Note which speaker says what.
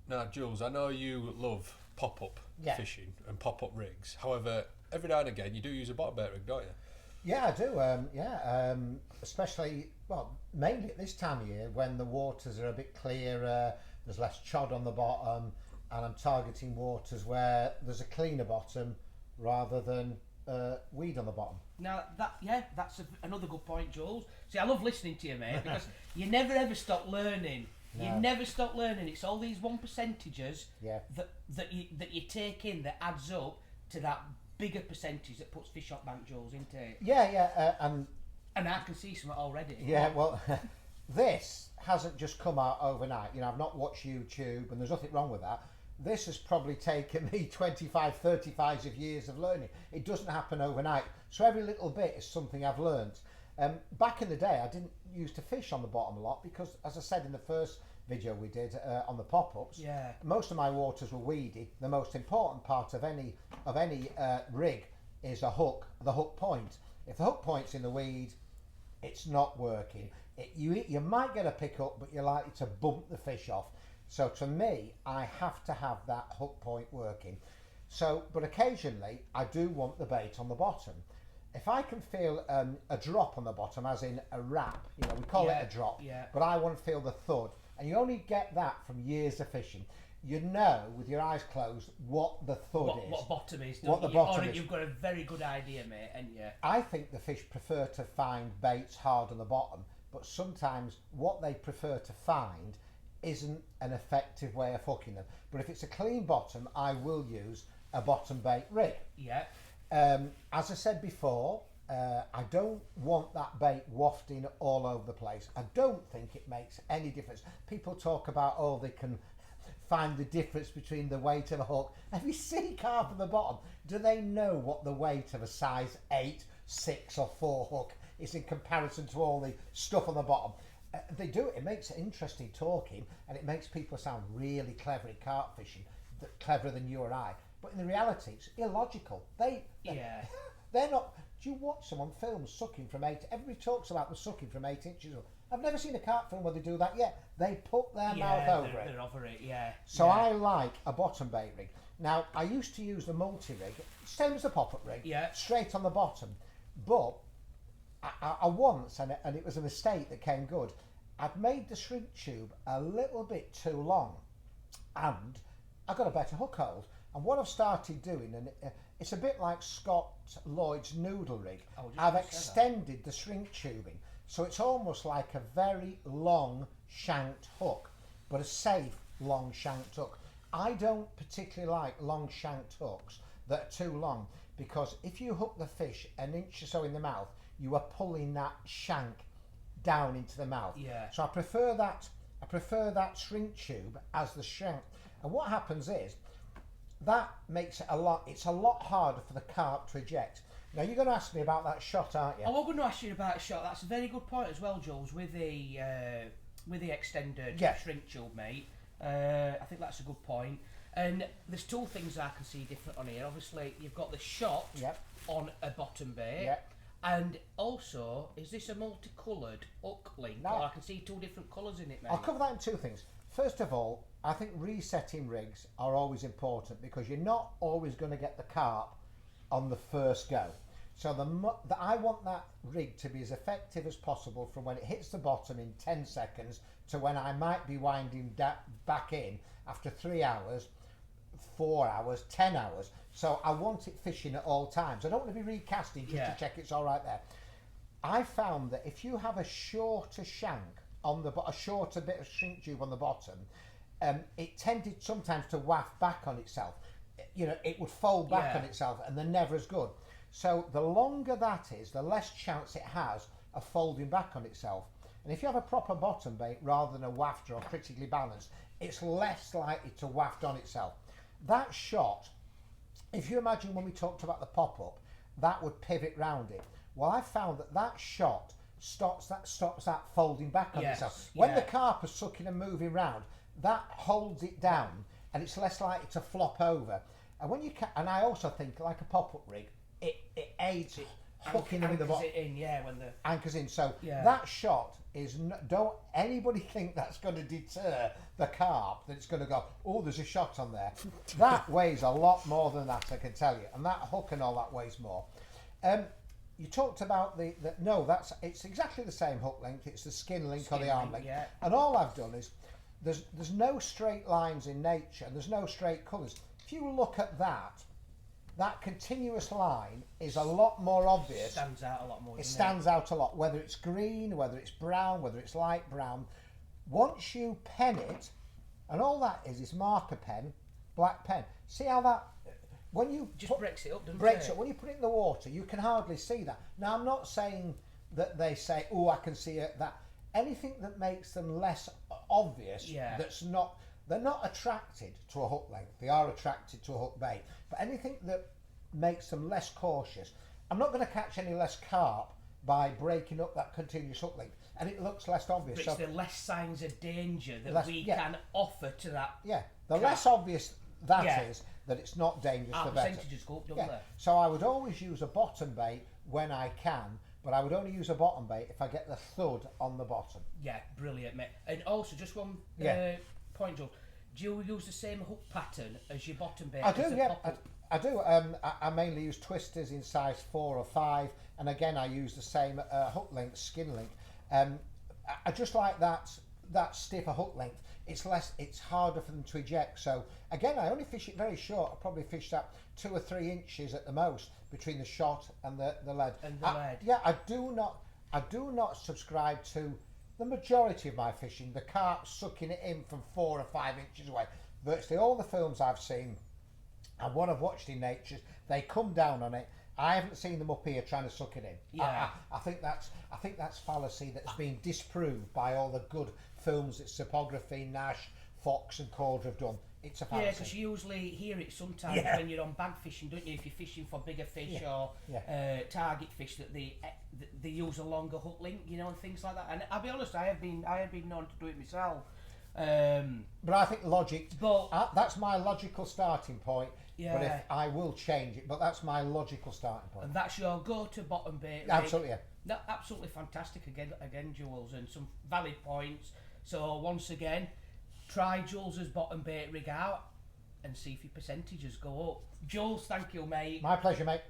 Speaker 1: Now, Jules, I know you love pop-up
Speaker 2: Yeah.
Speaker 1: fishing and pop-up rigs. However, every now and again you do use a bottom bait rig, don't you?
Speaker 2: Yeah, I do. Especially, well, mainly at this time of year when the waters are a bit clearer, there's less chod on the bottom, and I'm targeting waters where there's a cleaner bottom rather than weed on the bottom.
Speaker 3: Now that's another good point, Jules. See, I love listening to you, mate, because you never ever stop learning. You
Speaker 2: No.
Speaker 3: never stop learning. It's all these one percentages
Speaker 2: Yeah.
Speaker 3: that you take in that adds up to that bigger percentage that puts fish on bank, Jules, into it.
Speaker 2: And
Speaker 3: I can see some already.
Speaker 2: yeah, well, this hasn't just come out overnight. You know, I've not watched YouTube, and there's nothing wrong with that. This has probably taken me 25, 35 of years of learning. It doesn't happen overnight. So every little bit is something I've learned. Back in the day, I didn't used to fish on the bottom a lot because, as I said in the first video we did on the pop-ups,
Speaker 3: Yeah.
Speaker 2: most of my waters were weedy. The most important part of any rig is a hook, the hook point. If the hook point's in the weed, it's not working. You might get a pickup, but you're likely to bump the fish off. So to me, I have to have that hook point working. So, but occasionally I do want the bait on the bottom. If I can feel a drop on the bottom, as in a rap, you know, we call it a drop,
Speaker 3: yeah.
Speaker 2: but I want to feel the thud. And you only get that from years of fishing. You know, with your eyes closed, what the thud is.
Speaker 3: What bottom is.
Speaker 2: What the
Speaker 3: you?
Speaker 2: bottom
Speaker 3: Or
Speaker 2: is.
Speaker 3: You've got a very good idea, mate, and yeah.
Speaker 2: I think the fish prefer to find baits hard on the bottom, but sometimes what they prefer to find isn't an effective way of hooking them. But if it's a clean bottom, I will use a bottom bait rig.
Speaker 3: Yeah.
Speaker 2: As I said before, I don't want that bait wafting all over the place. I don't think it makes any difference. People talk about, oh, they can find the difference between the weight of a hook. If you see carp at the bottom, do they know what the weight of a size 8, 6 or 4 hook is in comparison to all the stuff on the bottom? They do it. It makes it interesting talking, and it makes people sound really clever in carp fishing, cleverer than you or I. But in the reality, it's illogical.
Speaker 3: Yeah.
Speaker 2: They're not. Do you watch someone film sucking from 8? Everybody talks about them sucking from 8 inches. I've never seen a carp film where they do that yet. They put their mouth over it.
Speaker 3: They're over it, yeah.
Speaker 2: So
Speaker 3: yeah.
Speaker 2: I like a bottom bait rig. Now, I used to use the multi-rig, same as the pop-up rig,
Speaker 3: Yeah.
Speaker 2: straight on the bottom. But I once, and it was a mistake that came good, I'd made the shrink tube a little bit too long, and I got a better hook hold. And what I've started doing, and it's a bit like Scott Lloyd's noodle rig,
Speaker 3: I was just
Speaker 2: I've
Speaker 3: gonna say that.
Speaker 2: extended the shrink tubing. So it's almost like a very long shanked hook, but a safe long shanked hook. I don't particularly like long shanked hooks that are too long, because if you hook the fish an inch or so in the mouth, you are pulling that shank down into the mouth.
Speaker 3: Yeah.
Speaker 2: So I prefer that shrink tube as the shank. And what happens is that makes it it's a lot harder for the carp to eject. Now you're going to ask me about that shot, aren't you?
Speaker 3: I'm going to ask you about a shot. That's a very good point as well, Jules, with the extended
Speaker 2: Yeah.
Speaker 3: shrink tube, mate. I think that's a good point. And there's two things I can see different on here. Obviously, you've got the shot
Speaker 2: Yep.
Speaker 3: on a bottom bait.
Speaker 2: Yep.
Speaker 3: And also, is this a multicoloured hook link?
Speaker 2: No.
Speaker 3: Or I can see two different colours in it, mate.
Speaker 2: I'll cover that in two things. First of all, I think resetting rigs are always important because you're not always going to get the carp on the first go. So I want that rig to be as effective as possible from when it hits the bottom in 10 seconds to when I might be winding back in after 3 hours, 4 hours, 10 hours. So I want it fishing at all times. I don't want to be recasting just
Speaker 3: Yeah.
Speaker 2: to check it's all right there. I found that if you have a shorter shank on a shorter bit of shrink tube on the bottom, it tended sometimes to waft back on itself. You know, it would fold back
Speaker 3: Yeah.
Speaker 2: on itself, and they're never as good. So the longer that is, the less chance it has of folding back on itself. And if you have a proper bottom bait rather than a wafter or critically balanced, it's less likely to waft on itself. That shot, if you imagine when we talked about the pop-up, that would pivot round it. Well, I found that shot stops that folding back on
Speaker 3: Yes,
Speaker 2: itself. When
Speaker 3: yeah.
Speaker 2: the carp is sucking and moving round, that holds it down, and it's less likely to flop over. And when you and I also think, like a pop-up rig, it aids it hooking them in the bottom.
Speaker 3: It in, yeah, when the
Speaker 2: Anchors in. So
Speaker 3: Yeah.
Speaker 2: that shot is don't anybody think that's going to deter the carp, that it's going to go, oh, there's a shot on there. That weighs a lot more than that, I can tell you, and that hook and all that weighs more. You talked about it's exactly the same hook length. It's the skin link or the arm length,
Speaker 3: yeah.
Speaker 2: and all I've done is there's no straight lines in nature, and there's no straight colours. If you look at that continuous line is a lot more obvious.
Speaker 3: Stands out a lot more.
Speaker 2: It stands out a lot, whether it's green, whether it's brown, whether it's light brown. Once you pen it, and all that is marker pen, black pen. See how that, when you
Speaker 3: Just breaks it up, doesn't
Speaker 2: breaks
Speaker 3: it?
Speaker 2: up, when you put it in the water, you can hardly see that. Now, I'm not saying that they say, oh, I can see it, that. Anything that makes them less obvious,
Speaker 3: Yeah.
Speaker 2: they're not attracted to a hook length, they are attracted to a hook bait. But anything that makes them less cautious, I'm not going to catch any less carp by breaking up that continuous hook length, and it looks less obvious.
Speaker 3: But it's the less signs of danger that
Speaker 2: Less-
Speaker 3: we
Speaker 2: yeah.
Speaker 3: can offer to that.
Speaker 2: Yeah, the
Speaker 3: carp.
Speaker 2: less obvious that
Speaker 3: Yeah.
Speaker 2: is, that it's not dangerous,
Speaker 3: Our
Speaker 2: the better.
Speaker 3: percentages go up, don't
Speaker 2: Yeah.
Speaker 3: they?
Speaker 2: So I would always use a bottom bait when I can, but I would only use a bottom bait if I get the thud on the bottom.
Speaker 3: Yeah, brilliant, mate. And also, just one
Speaker 2: Yeah.
Speaker 3: point, Joel. Do you use the same hook pattern as your bottom bait?
Speaker 2: I
Speaker 3: as
Speaker 2: do,
Speaker 3: the
Speaker 2: yeah.
Speaker 3: popper?
Speaker 2: I do. I mainly use twisters in size 4 or 5, and again I use the same hook length, skin length. I just like that stiffer hook length. It's harder for them to eject. So again, I only fish it very short. I probably fish that 2 or 3 inches at the most between the shot and the lead.
Speaker 3: And the lead.
Speaker 2: Yeah, I do not subscribe to the majority of my fishing. The carp sucking it in from 4 or 5 inches away. Virtually all the films I've seen and what I've watched in nature, they come down on it. I haven't seen them up here trying to suck it in.
Speaker 3: Yeah.
Speaker 2: I think that's fallacy that's been disproved by all the good films that Topography, Nash, Fox and Corder have done. It's a fallacy.
Speaker 3: Yeah, because you usually hear it sometimes
Speaker 2: Yeah.
Speaker 3: when you're on bag fishing, don't you? If you're fishing for bigger fish
Speaker 2: Yeah.
Speaker 3: or
Speaker 2: Yeah.
Speaker 3: target fish, that they use a longer hook link, you know, and things like that. And I'll be honest, I have been known to do it myself.
Speaker 2: But I think logic.
Speaker 3: But
Speaker 2: That's my logical starting point.
Speaker 3: Yeah.
Speaker 2: But if I will change it, but that's my logical starting point.
Speaker 3: and that's your go-to bottom bait rig.
Speaker 2: Absolutely. Yeah.
Speaker 3: No, absolutely fantastic again, Jules, and some valid points. So once again, try Jules's bottom bait rig out and see if your percentages go up. Jules, thank you, mate.
Speaker 2: My pleasure, mate.